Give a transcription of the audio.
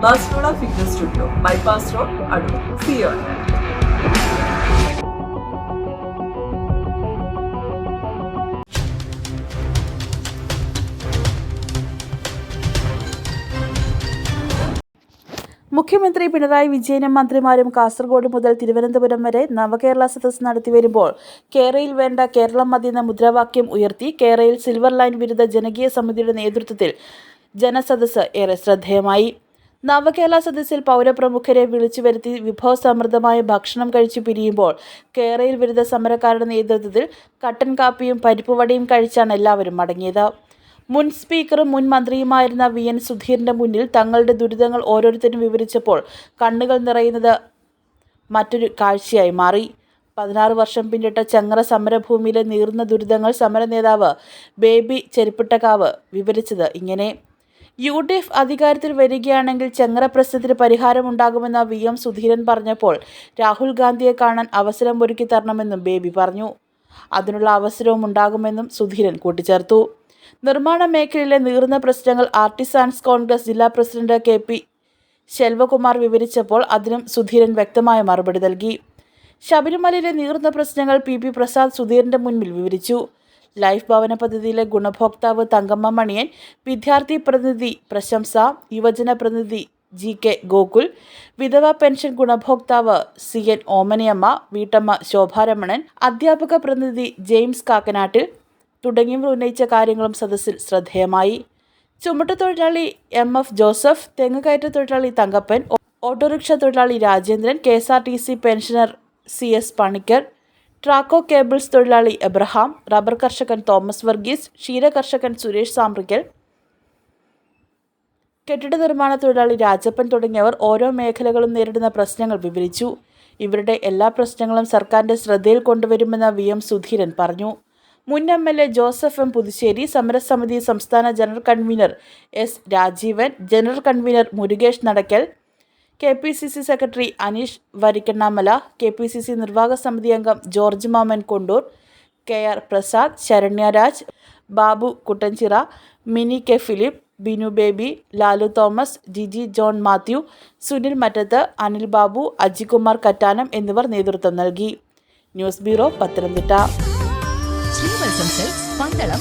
Barcelona Fitness Studio, Bypass Road, Adur. See you on that. മുഖ്യമന്ത്രി പിണറായി വിജയനും മന്ത്രിമാരും കാസർഗോഡ് മുതൽ തിരുവനന്തപുരം വരെ നവകേരള സദസ്സ് നടത്തിവരുമ്പോൾ കേരയിൽ വേണ്ട കേരളം മതി എന്ന മുദ്രാവാക്യം ഉയർത്തി കേരയിൽ സിൽവർ ലൈൻ വിരുദ്ധ ജനകീയ സമിതിയുടെ നേതൃത്വത്തിൽ ജനസദസ്സ് ഏറെ ശ്രദ്ധേയമായി. നവകേരള സദസ്സിൽ പൗരപ്രമുഖരെ വിളിച്ചു വരുത്തി വിഭവസമൃദ്ധമായ ഭക്ഷണം കഴിച്ചു പിരിയുമ്പോൾ കേരയിൽ വിരുദ്ധ സമരക്കാരുടെ നേതൃത്വത്തിൽ കട്ടൻ കാപ്പിയും പരിപ്പുവടയും കഴിച്ചാണ് എല്ലാവരും മടങ്ങിയത്. മുൻ സ്പീക്കറും മുൻ മന്ത്രിയുമായിരുന്ന VN സുധീറിന്റെ മുന്നിൽ തങ്ങളുടെ ദുരിതങ്ങൾ ഓരോരുത്തരും വിവരിച്ചപ്പോൾ കണ്ണുകൾ നിറയുന്നത് മറ്റൊരു കാഴ്ചയായി മാറി. 16 വർഷം പിന്നിട്ട ചങ്ങറ സമരഭൂമിയിലെ നീറുന്ന ദുരിതങ്ങൾ സമര നേതാവ് ബേബി ചെരുപ്പിട്ടക്കാവ് വിവരിച്ചത് ഇങ്ങനെ: UDF അധികാരത്തിൽ വരികയാണെങ്കിൽ ചങ്ങറ പ്രശ്നത്തിന് പരിഹാരമുണ്ടാകുമെന്ന് VM സുധീരൻ പറഞ്ഞപ്പോൾ രാഹുൽ ഗാന്ധിയെ കാണാൻ അവസരം ഒരുക്കി തരണമെന്നും ബേബി പറഞ്ഞു. അതിനുള്ള അവസരവും ഉണ്ടാകുമെന്നും സുധീരൻ കൂട്ടിച്ചേർത്തു. നിർമ്മാണ മേഖലയിലെ നീറുന്ന പ്രശ്നങ്ങൾ ആർട്ടിസാൻസ് കോൺഗ്രസ് ജില്ലാ പ്രസിഡന്റ് KP ശെൽവകുമാർ വിവരിച്ചപ്പോൾ അതിനും സുധീരൻ വ്യക്തമായ മറുപടി നൽകി. ശബരിമലയിലെ നീറുന്ന പ്രശ്നങ്ങൾ PP പ്രസാദ് സുധീറിന്റെ മുൻപിൽ വിവരിച്ചു. ലൈഫ് ഭവന പദ്ധതിയിലെ ഗുണഭോക്താവ് തങ്കമ്മ മണിയൻ, വിദ്യാർത്ഥി പ്രതിനിധി പ്രശംസ, യുവജന പ്രതിനിധി GK ഗോകുൽ, വിധവ പെൻഷൻ ഗുണഭോക്താവ് CN ഓമനയമ്മ, വീട്ടമ്മ ശോഭാരമണൻ, അധ്യാപക പ്രതിനിധി ജെയിംസ് കാക്കനാട്ടിൽ തുടങ്ങിയവർ ഉന്നയിച്ച കാര്യങ്ങളും സദസ്സിൽ ശ്രദ്ധേയമായി. ചുമട്ടുതൊഴിലാളി MF ജോസഫ്, തെങ്ങുകയറ്റ തൊഴിലാളി തങ്കപ്പൻ, ഓട്ടോറിക്ഷ തൊഴിലാളി Rajendran, KSRTC pensioner CS Panicker, Traco cables തൊഴിലാളി എബ്രഹാം, റബ്ബർ കർഷകൻ തോമസ് വർഗീസ്, ക്ഷീര കർഷകൻ സുരേഷ് സാമ്പ്രിക്കൽ, കെട്ടിട നിർമ്മാണ തൊഴിലാളി രാജപ്പൻ തുടങ്ങിയവർ ഓരോ മേഖലകളും നേരിടുന്ന പ്രശ്നങ്ങൾ വിവരിച്ചു. ഇവരുടെ എല്ലാ പ്രശ്നങ്ങളും സർക്കാരിന്റെ ശ്രദ്ധയിൽ കൊണ്ടുവരുമെന്ന് VM സുധീരൻ പറഞ്ഞു. മുൻ MLA ജോസഫ് M പുതുശ്ശേരി, സമരസമിതി സംസ്ഥാന general convener S Rajeevan, general convener Murukesh Nadakkal, KPCC secretary Aneesh Varikkannamala, KPCC നിർവാഹക സമിതി അംഗം ജോർജ് മാമൻ കൊണ്ടൂർ, KR പ്രസാദ്, ശരണ്യ രാജ്, ബാബു കുട്ടൻചിറ, മിനി K ഫിലിപ്പ്, ബിനു ബേബി, ലാലു തോമസ്, ജിജി ജോൺ മാത്യു, സുനിൽ മറ്റത്ത്, അനിൽ ബാബു, അജികുമാർ കറ്റാനം എന്നിവർ നേതൃത്വം നൽകി. News bureau, Pathanamthitta. Sreevalsam silks, Pandalam,